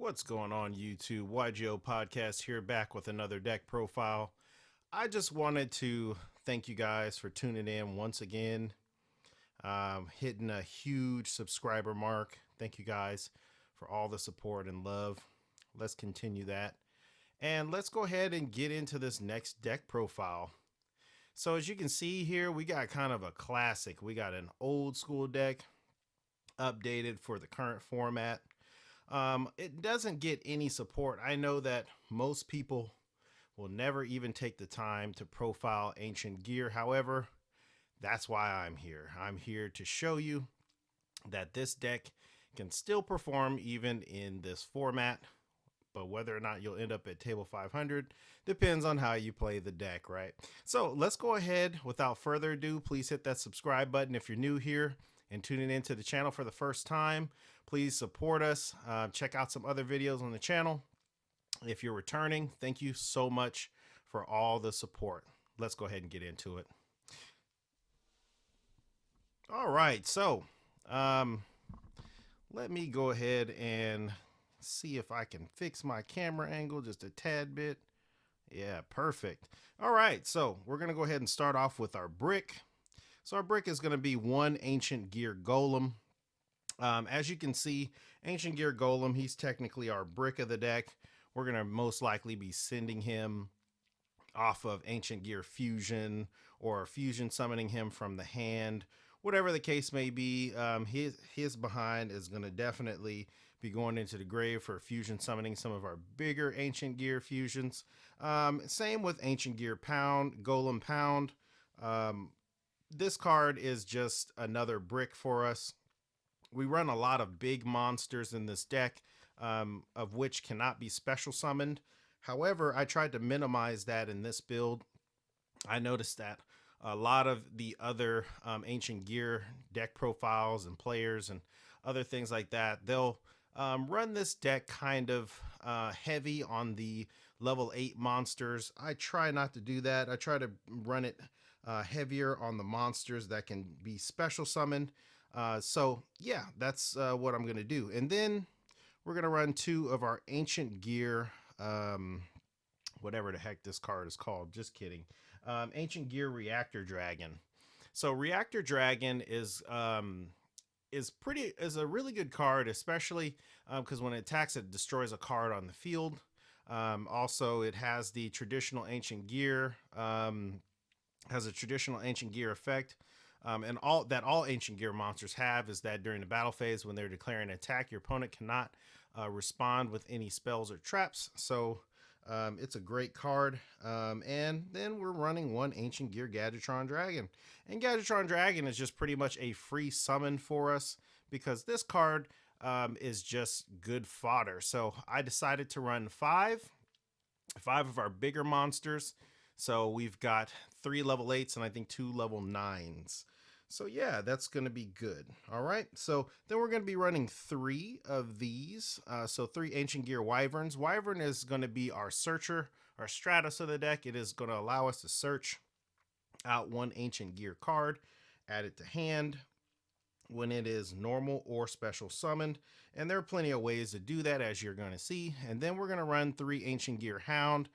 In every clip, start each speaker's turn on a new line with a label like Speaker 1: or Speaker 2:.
Speaker 1: What's going on, YouTube? YGO Podcast here, back with another deck profile. I just wanted to thank you guys for tuning in once again, hitting a huge subscriber mark. Thank you guys for all the support and love. Let's continue that. And let's go ahead and get into this next deck profile. So as you can see here, we got kind of a classic. We got an old school deck updated for the current format. It doesn't get any support. I know that most people will never even take the time to profile ancient gear. However, that's why I'm here. I'm here to show you that this deck can still perform even in this format, but whether or not you'll end up at table 500 depends on how you play the deck, right? So let's go ahead. Without further ado, please hit that subscribe button if you're new here and tuning into the channel for the first time. Please support us. Check out some other videos on the channel. If you're returning, thank you so much for all the support. Let's go ahead and get into it. All right, so let me go ahead and see if I can fix my camera angle just a tad bit. Yeah, perfect. All right, so we're going to go ahead and start off with our brick. So our brick is going to be one Ancient Gear Golem. As you can see, Ancient Gear Golem, he's technically our brick of the deck. We're going to most likely be sending him off of Ancient Gear Fusion or Fusion summoning him from the hand. Whatever the case may be, his behind is going to definitely be going into the grave for Fusion summoning some of our bigger Ancient Gear Fusions. Same with Ancient Gear Pound, Golem Pound. This card is just another brick for us. We run a lot of big monsters in this deck, of which cannot be special summoned. However, I tried to minimize that in this build. I noticed that a lot of the other Ancient Gear deck profiles and players and other things like that, they'll run this deck kind of heavy on the level 8 monsters. I try not to do that. I try to run it heavier on the monsters that can be special summoned. So yeah, that's what I'm going to do. And then we're going to run two of our Ancient Gear, whatever the heck this card is called. Just kidding. Ancient Gear Reactor Dragon. So Reactor Dragon is a really good card, especially because when it attacks, it destroys a card on the field. Also, it has the traditional Ancient Gear, has a traditional Ancient Gear effect. And all Ancient Gear monsters have is that during the battle phase, when they're declaring an attack, your opponent cannot respond with any spells or traps. So it's a great card. And then we're running one Ancient Gear Gadgetron Dragon. And Gadgetron Dragon is just pretty much a free summon for us because this card is just good fodder. So I decided to run five of our bigger monsters. So we've got 3 level 8s and I think 2 level 9s. So yeah, that's going to be good. All right. So then we're going to be running 3 of these. So 3 Ancient Gear Wyverns. Wyvern is going to be our searcher, our Stratus of the deck. It is going to allow us to search out one Ancient Gear card, add it to hand when it is normal or special summoned. And there are plenty of ways to do that, as you're going to see. And then we're going to run 3 Ancient Gear Hound.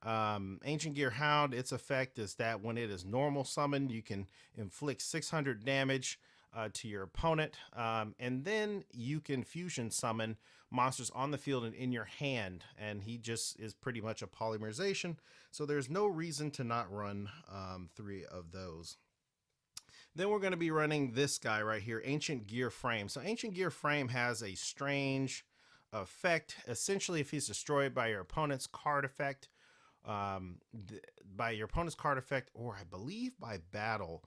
Speaker 1: Ancient Gear Hound, its effect is that when it is normal summoned, you can inflict 600 damage to your opponent, and then you can fusion summon monsters on the field and in your hand, and he just is pretty much a polymerization, so there's no reason to not run 3 of those. Then we're going to be running this guy right here, Ancient Gear Frame. So Ancient Gear Frame has a strange effect. Essentially, if he's destroyed by your opponent's card effect, by your opponent's card effect, or I believe by battle,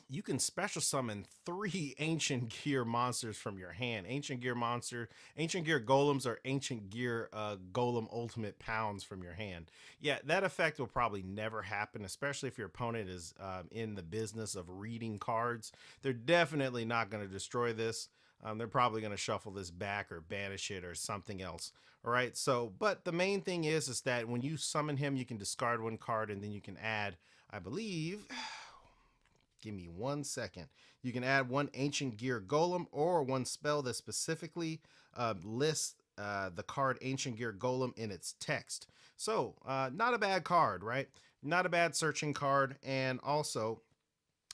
Speaker 1: you can special summon 3 Ancient Gear monsters from your hand. Ancient Gear Golems, or Ancient Gear Golem Ultimate Pounds from your hand. Yeah, that effect will probably never happen, especially if your opponent is in the business of reading cards. They're definitely not going to destroy this. They're probably going to shuffle this back or banish it or something else. All right. So, but the main thing is that when you summon him, you can discard 1 card and then you can add, I believe, give me 1 second. You can add 1 Ancient Gear Golem or 1 spell that specifically lists the card Ancient Gear Golem in its text. So not a bad card, right? Not a bad searching card. And also,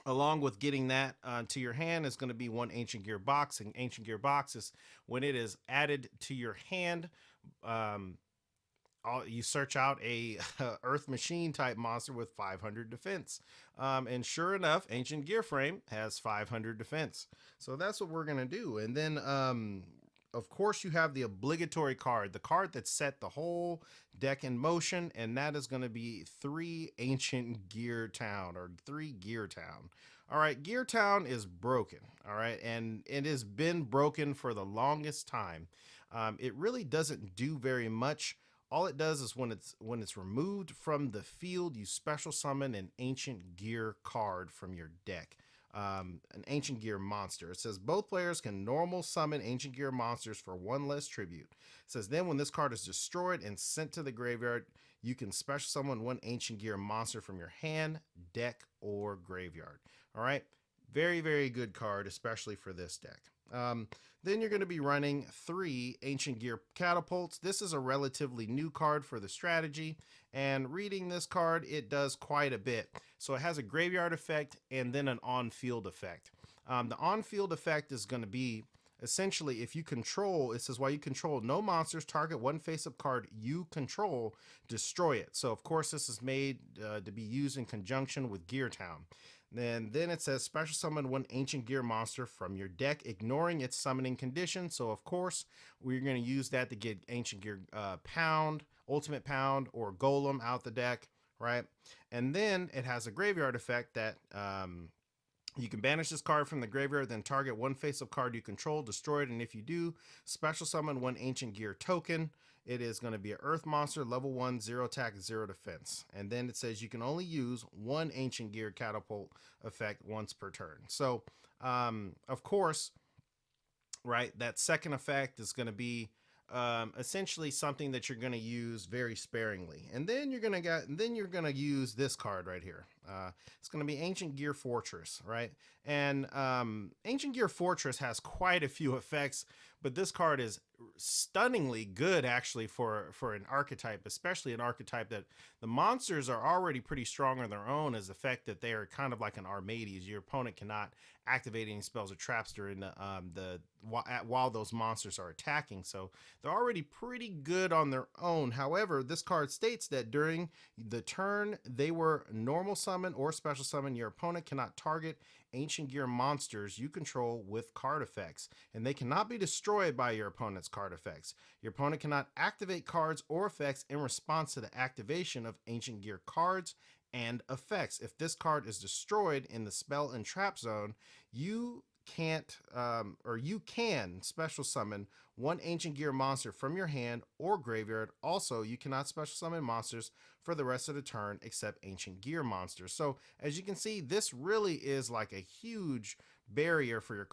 Speaker 1: along with getting that to your hand is going to be one Ancient Gear box. And Ancient Gear box is when it is added to your hand. Um, you search out a Earth Machine type monster with 500 defense. And sure enough, Ancient Gear Frame has 500 defense. So that's what we're going to do. And then, of course, you have the obligatory card, the card that set the whole deck in motion. And that is going to be 3 Ancient Gear Town, or 3 Gear Town. All right, Gear Town is broken. All right, and it has been broken for the longest time. It really doesn't do very much. All it does is when it's removed from the field, you special summon an Ancient Gear card from your deck. An Ancient Gear monster. It says both players can normal summon Ancient Gear monsters for 1 less tribute. It says then when this card is destroyed and sent to the graveyard, you can special summon 1 Ancient Gear monster from your hand, deck, or graveyard. All right, very, very good card, especially for this deck. Then you're going to be running 3 Ancient Gear Catapults. This is a relatively new card for the strategy, and reading this card, it does quite a bit. So it has a graveyard effect and then an on-field effect. The on-field effect is going to be essentially if you control, it says while you control no monsters, target 1 face-up card you control, destroy it. So of course this is made to be used in conjunction with Gear Town. Then it says special summon 1 Ancient Gear monster from your deck, ignoring its summoning condition. So of course we're going to use that to get Ancient Gear Pound, Ultimate Pound, or Golem out the deck, right? And then it has a graveyard effect that you can banish this card from the graveyard, then target 1 face-up card you control, destroy it, and if you do, special summon 1 Ancient Gear token. It is going to be an Earth monster, level 1, 0 attack, 0 defense. And then it says you can only use 1 Ancient Gear Catapult effect once per turn. So, of course, right, that second effect is going to be essentially something that you're going to use very sparingly. And then you're going to use this card right here. It's going to be Ancient Gear Fortress, right? And Ancient Gear Fortress has quite a few effects, but this card is stunningly good actually for an archetype, especially an archetype that the monsters are already pretty strong on their own, as the fact that they are kind of like an Armades. Your opponent cannot activate any spells or traps during while those monsters are attacking, so they're already pretty good on their own. However, this card states that during the turn they were normal summon or special summon, your opponent cannot target Ancient Gear monsters you control with card effects, and they cannot be destroyed by your opponent's card effects. Your opponent cannot activate cards or effects in response to the activation of Ancient Gear cards and effects. If this card is destroyed in the spell and trap zone, you can't you can special summon 1 Ancient Gear monster from your hand or graveyard. Also, you cannot special summon monsters for the rest of the turn except Ancient Gear monsters. So as you can see, this really is like a huge barrier for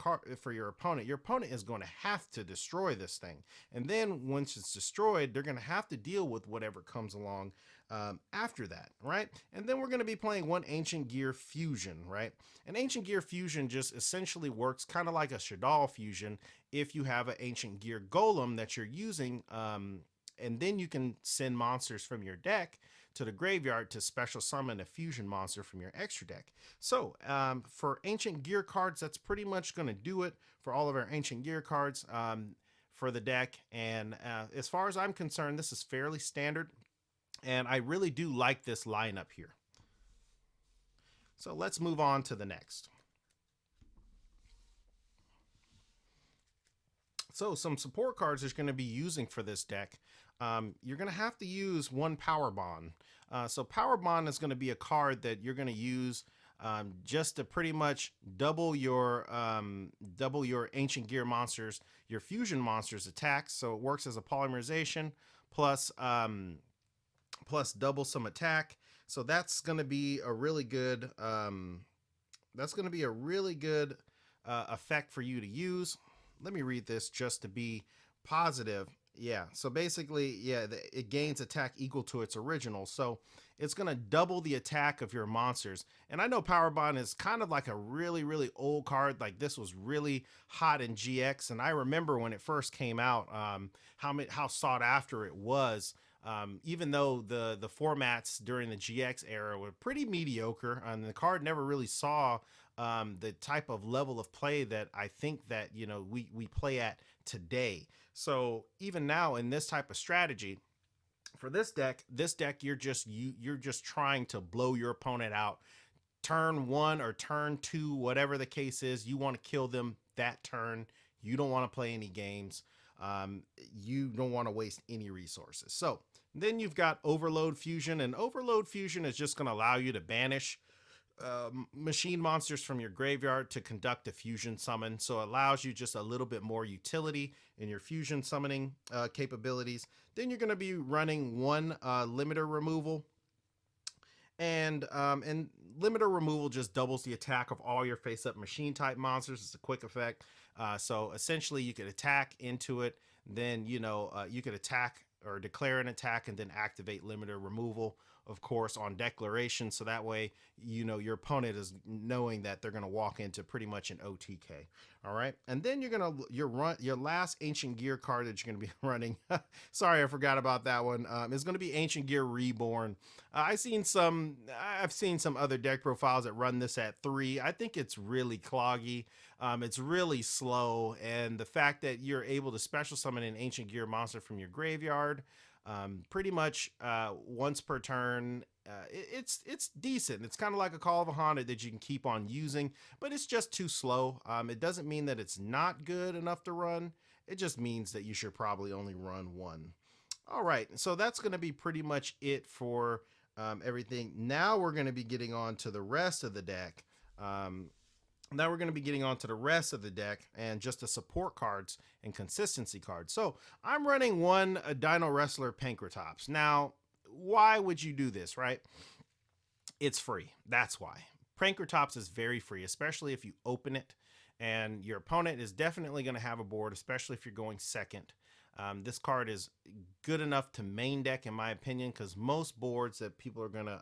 Speaker 1: your opponent. Your opponent is going to have to destroy this thing, and then once it's destroyed, they're going to have to deal with whatever comes along after that, right? And then we're going to be playing 1 Ancient Gear Fusion, right? An Ancient Gear Fusion just essentially works kind of like a Shaddoll Fusion if you have an Ancient Gear Golem that you're using, and then you can send monsters from your deck to the graveyard to special summon a fusion monster from your extra deck. So for Ancient Gear cards, that's pretty much going to do it for all of our Ancient Gear cards for the deck. And as far as I'm concerned, this is fairly standard, and I really do like this lineup here. So let's move on to the next. So some support cards that you're going to be using for this deck. You're going to have to use 1 Power Bond. So Power Bond is going to be a card that you're going to use just to pretty much double your Ancient Gear monsters, your fusion monsters attacks. So it works as a polymerization plus plus double some attack. So that's going to be a really good effect for you to use. Let me read this just to be positive. Yeah. So basically, yeah, it gains attack equal to its original. So it's going to double the attack of your monsters. And I know Power Bond is kind of like a really, really old card. Like this was really hot in GX, and I remember when it first came out, how sought after it was. Even though the formats during the GX era were pretty mediocre, and the card never really saw the type of level of play that I think that we play at today. So even now in this type of strategy, for this deck you're just trying to blow your opponent out turn one or turn two, whatever the case is. You want to kill them that turn. You don't want to play any games. You don't want to waste any resources. So then you've got Overload Fusion, and Overload Fusion is just going to allow you to banish machine monsters from your graveyard to conduct a fusion summon. So it allows you just a little bit more utility in your fusion summoning capabilities. Then you're going to be running one limiter removal, and limiter removal just doubles the attack of all your face-up machine type monsters. It's a quick effect. So essentially, you could attack into it, then you could attack or declare an attack, and then activate limiter removal, of course, on declaration. So that way, your opponent is knowing that they're going to walk into pretty much an OTK. All right, and then your last Ancient Gear card that you're going to be running. Sorry, I forgot about that one. Is going to be Ancient Gear Reborn. I've seen some other deck profiles that run this at 3. I think it's really cloggy. It's really slow, and the fact that you're able to special summon an Ancient Gear monster from your graveyard, pretty much once per turn. It's decent. It's kind of like a Call of a Haunted that you can keep on using, but it's just too slow. It doesn't mean that it's not good enough to run. It just means that you should probably only run one. All right, so that's going to be pretty much it for everything. Now we're going to be getting on to the rest of the deck. Now we're going to be getting on to the rest of the deck and just the support cards and consistency cards. So I'm running one Dino Wrestler Pankratops. Now, why would you do this, right? It's free. That's why. Pankratops is very free, especially if you open it. And your opponent is definitely going to have a board, especially if you're going second. This card is good enough to main deck, in my opinion, because most boards that people are going to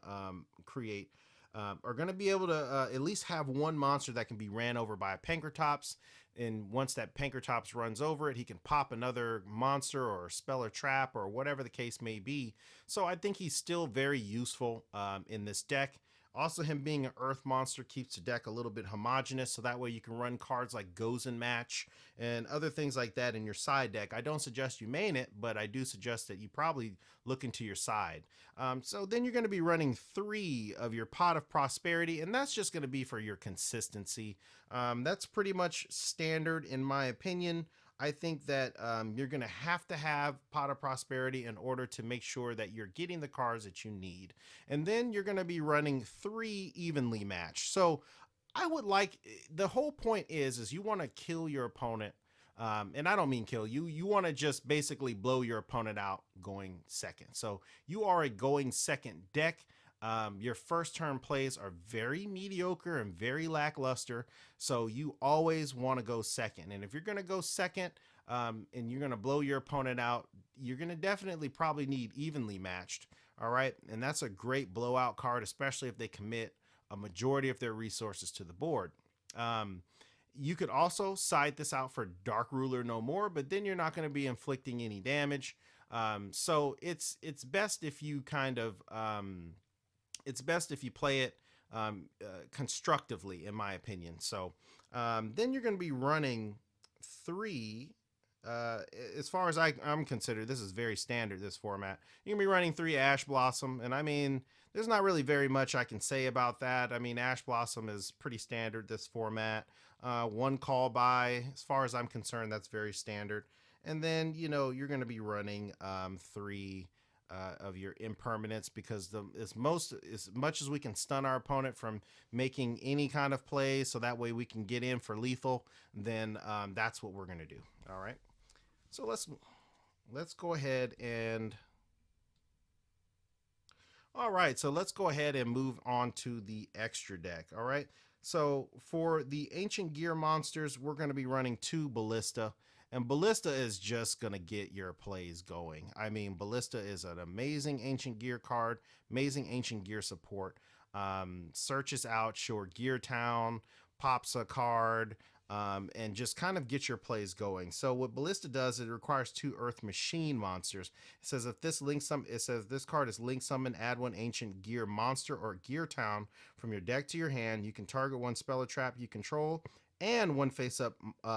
Speaker 1: create are going to be able to at least have one monster that can be ran over by a Pankratops. And once that Pankratops runs over it, he can pop another monster or a spell or trap or whatever the case may be. So I think he's still very useful in this deck. Also, him being an earth monster keeps the deck a little bit homogenous, so that way you can run cards like Gozen Match and other things like that in your side deck. I don't suggest you main it, but I do suggest that you probably look into your side. So then you're going to be running 3 of your Pot of Prosperity, and that's just going to be for your consistency. That's pretty much standard in my opinion. I think that you're going to have Pot of Prosperity in order to make sure that you're getting the cards that you need. And then you're going to be running 3 evenly matched. So I would like, the whole point is you want to kill your opponent. And I don't mean kill you. You want to just basically blow your opponent out going second. So you are a going second deck. Your first turn plays are very mediocre and very lackluster, so you always want to go second. And if you're going to go second and you're going to blow your opponent out, you're going to definitely probably need evenly matched. All right, and that's a great blowout card, especially if they commit a majority of their resources to the board. You could also side this out for Dark Ruler No More, but then you're not going to be inflicting any damage. So it's best if you it's best if you play it constructively, in my opinion. So then you're going to be running 3. As far as I'm considered, this is very standard, this format. You're going to be running 3 Ash Blossom, and I mean, there's not really very much I can say about that. I mean, Ash Blossom is pretty standard, this format. 1 call by, as far as I'm concerned, that's very standard. And then, you're going to be running 3 of your impermanence, because as much as we can stun our opponent from making any kind of play, so that way we can get in for lethal, then that's what we're going to do. All right. So let's go ahead and move on to the extra deck. All right. So for the Ancient Gear monsters, we're going to be running 2 Ballista. And Ballista is just going to get your plays going. I mean, Ballista is an amazing Ancient Gear card, amazing Ancient Gear support. Searches out your Gear Town, pops a card, and just kind of get your plays going. So what Ballista does, it requires 2 Earth Machine monsters. It says if this link sum, it says this card is link summon, add 1 Ancient Gear monster or Gear Town from your deck to your hand. You can target 1 spell or trap you control and 1 face-up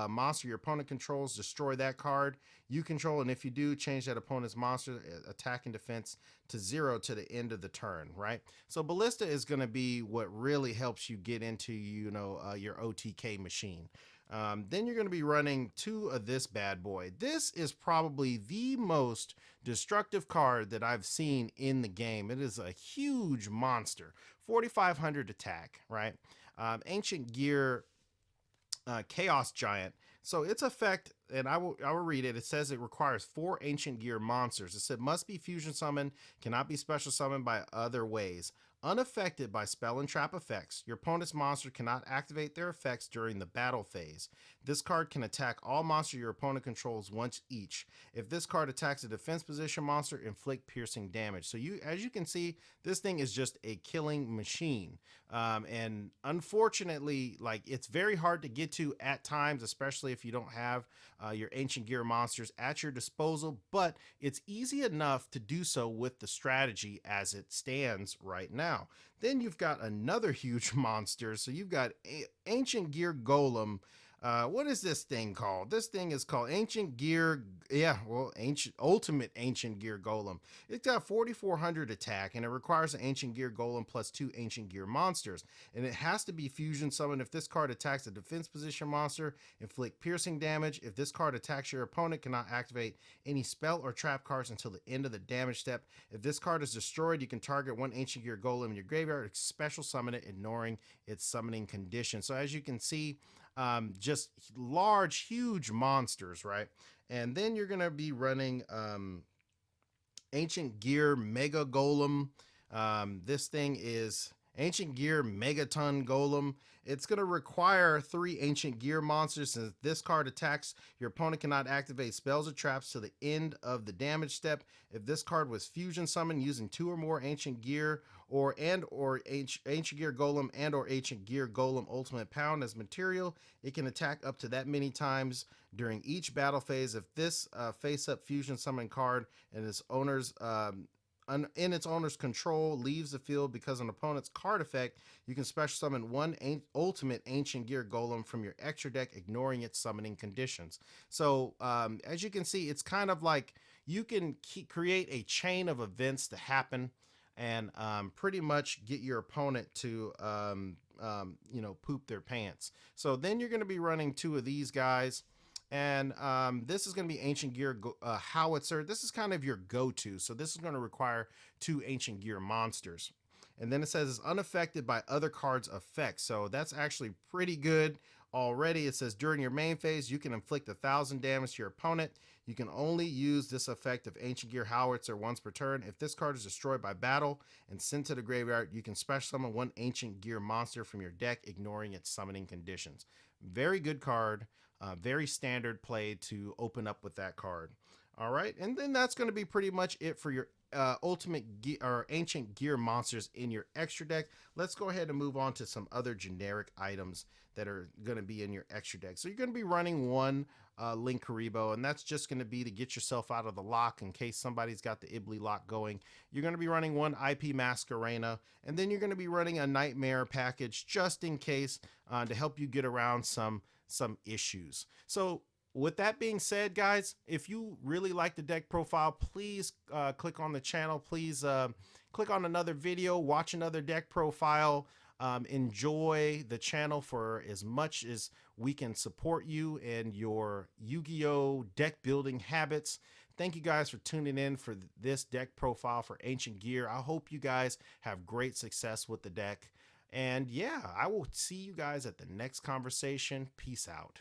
Speaker 1: monster your opponent controls, destroy that card you control, and if you do, change that opponent's monster attack and defense to 0 to the end of the turn, right? So Ballista is going to be what really helps you get into, your OTK machine. Then you're going to be running 2 of this bad boy. This is probably the most destructive card that I've seen in the game. It is a huge monster, 4,500 attack, right? Ancient Gear Chaos Giant. So its effect, and I will read it. It says it requires 4 Ancient Gear monsters. It said must be fusion summoned, cannot be special summoned by other ways. Unaffected by spell and trap effects, your opponent's monster cannot activate their effects during the battle phase. This card can attack all monsters your opponent controls once each. If this card attacks a defense position monster, inflict piercing damage. So as you can see, this thing is just a killing machine. And unfortunately, like, it's very hard to get to at times, especially if you don't have your Ancient Gear monsters at your disposal, but it's easy enough to do so with the strategy as it stands right now. Then you've got another huge monster. So you've got Ancient Gear Golem. What is this thing called? This thing is called Ancient Gear, Ultimate Ancient Gear Golem. It's got 4,400 attack, and it requires an Ancient Gear Golem plus 2 Ancient Gear monsters. And it has to be fusion summoned. If this card attacks a defense position monster, inflict piercing damage. If this card attacks your opponent, cannot activate any spell or trap cards until the end of the damage step. If this card is destroyed, you can target 1 Ancient Gear Golem in your graveyard, special summon it, ignoring its summoning condition. So as you can see, just large, huge monsters, right? And then you're going to be running Ancient Gear Mega Golem. This thing is Ancient Gear Megaton Golem. It's going to require 3 Ancient Gear monsters. Since this card attacks, your opponent cannot activate spells or traps to the end of the damage step. If this card was fusion summoned using 2 or more Ancient Gear or Ancient Gear Golem and or Ancient Gear Golem Ultimate Pound as material, it can attack up to that many times during each battle phase. If this face-up fusion summon card and its owner's in its owner's control leaves the field because of an opponent's card effect, you can special summon 1 Ultimate Ancient Gear Golem from your extra deck, ignoring its summoning conditions. So as you can see, it's kind of like you can create a chain of events to happen and pretty much get your opponent to poop their pants. So then you're going to be running 2 of these guys. And this is going to be Ancient Gear Howitzer. This is kind of your go-to. So this is going to require 2 Ancient Gear monsters. And then it says it's unaffected by other cards' effects. So that's actually pretty good already. It says during your main phase, you can inflict 1,000 damage to your opponent. You can only use this effect of Ancient Gear Howitzer once per turn. If this card is destroyed by battle and sent to the graveyard, you can special summon 1 Ancient Gear monster from your deck, ignoring its summoning conditions. Very good card. Very standard play to open up with that card. All right, and then that's going to be pretty much it for your Ancient Gear monsters in your extra deck. Let's go ahead and move on to some other generic items that are going to be in your extra deck. So you're going to be running 1 Link Karibo, and that's just going to be to get yourself out of the lock in case somebody's got the Ibly lock going. You're going to be running 1 IP Masquerena, and then you're going to be running a Nightmare package just in case to help you get around some issues. So with that being said, guys, if you really like the deck profile, please click on the channel. Please click on another video, watch another deck profile. Enjoy the channel for as much as we can support you and your Yu-Gi-Oh! Deck building habits. Thank you guys for tuning in for this deck profile for Ancient Gear. I hope you guys have great success with the deck. And yeah, I will see you guys at the next conversation. Peace out.